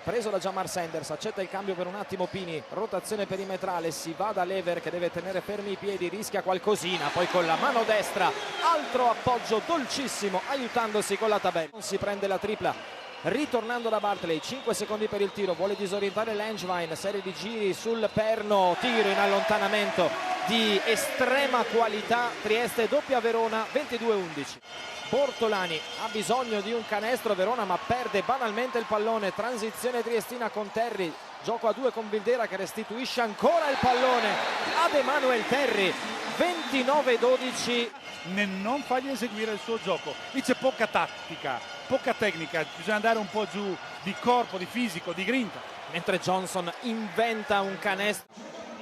preso da Jamar Sanders, accetta il cambio per un attimo Pini, rotazione perimetrale, si va da Lever che deve tenere fermi i piedi, rischia qualcosina, poi con la mano destra, altro appoggio dolcissimo aiutandosi con la tabella, non si prende la tripla. Ritornando da Bartley, 5 secondi per il tiro, vuole disorientare Langevin, serie di giri sul perno, tiro in allontanamento di estrema qualità, Trieste doppia Verona, 22-11. Bortolani ha bisogno di un canestro, Verona ma perde banalmente il pallone, transizione triestina con Terry, gioco a due con Vildera che restituisce ancora il pallone ad Emanuel Terry, 29-12. Nel non fargli eseguire il suo gioco, lì c'è poca tattica, poca tecnica, bisogna andare un po' giù di corpo, di fisico, di grinta. Mentre Johnson inventa un canestro.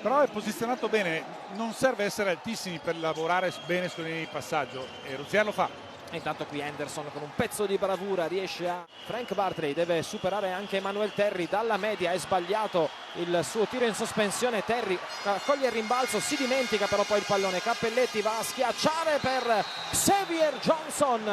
Però è posizionato bene, non serve essere altissimi per lavorare bene sulle linee di passaggio e Rozier lo fa. E intanto qui Henderson con un pezzo di bravura riesce a... Frank Bartley deve superare anche Emanuel Terry dalla media, è sbagliato il suo tiro in sospensione, Terry coglie il rimbalzo, si dimentica però poi il pallone, Cappelletti va a schiacciare per Xavier Johnson,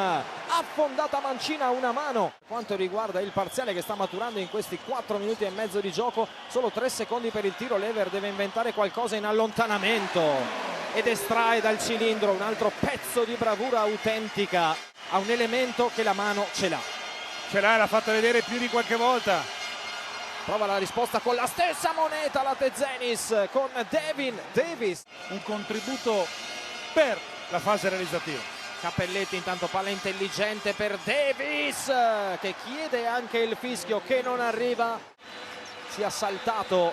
affondata mancina a una mano. Per quanto riguarda il parziale che sta maturando in questi 4 minuti e mezzo di gioco, solo 3 secondi per il tiro, Lever deve inventare qualcosa in allontanamento ed estrae dal cilindro un altro pezzo di bravura autentica, ha un elemento che la mano ce l'ha. Ce l'ha, l'ha fatta vedere più di qualche volta. Prova la risposta con la stessa moneta la Tezenis con Devin Davis. Un contributo per la fase realizzativa. Cappelletti intanto palla intelligente per Davis che chiede anche il fischio che non arriva. Si è saltato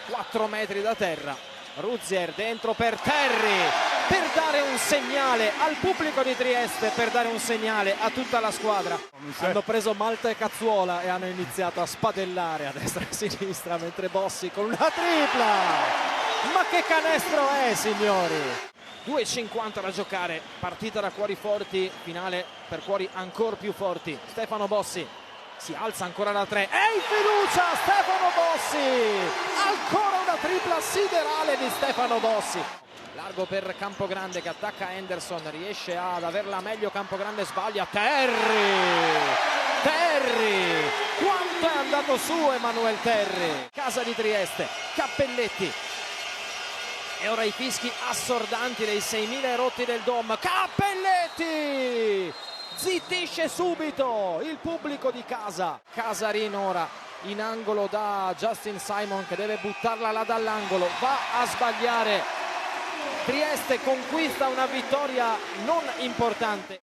4 metri da terra. Rozier dentro per Terry per dare un segnale al pubblico di Trieste, per dare un segnale a tutta la squadra. Hanno preso Malta e Cazzuola e hanno iniziato a spadellare a destra e a sinistra mentre Bossi con una tripla. Ma che canestro è, signori! 2,50 da giocare, partita da cuori forti, finale per cuori ancora più forti. Stefano Bossi si alza ancora da 3 e in fiducia Stefano Bossi, ancora una tripla siderale di Stefano Bossi. Largo per Campogrande che attacca Henderson, riesce ad averla meglio, Campogrande sbaglia, Terry, quanto è andato su Emanuel Terry. Casa di Trieste, Cappelletti e ora i fischi assordanti dei 6.000 erotti del Dom. Cappelletti zittisce subito il pubblico di casa. Casarin ora in angolo da Justin Simon che deve buttarla là dall'angolo, va a sbagliare. Trieste conquista una vittoria non importante.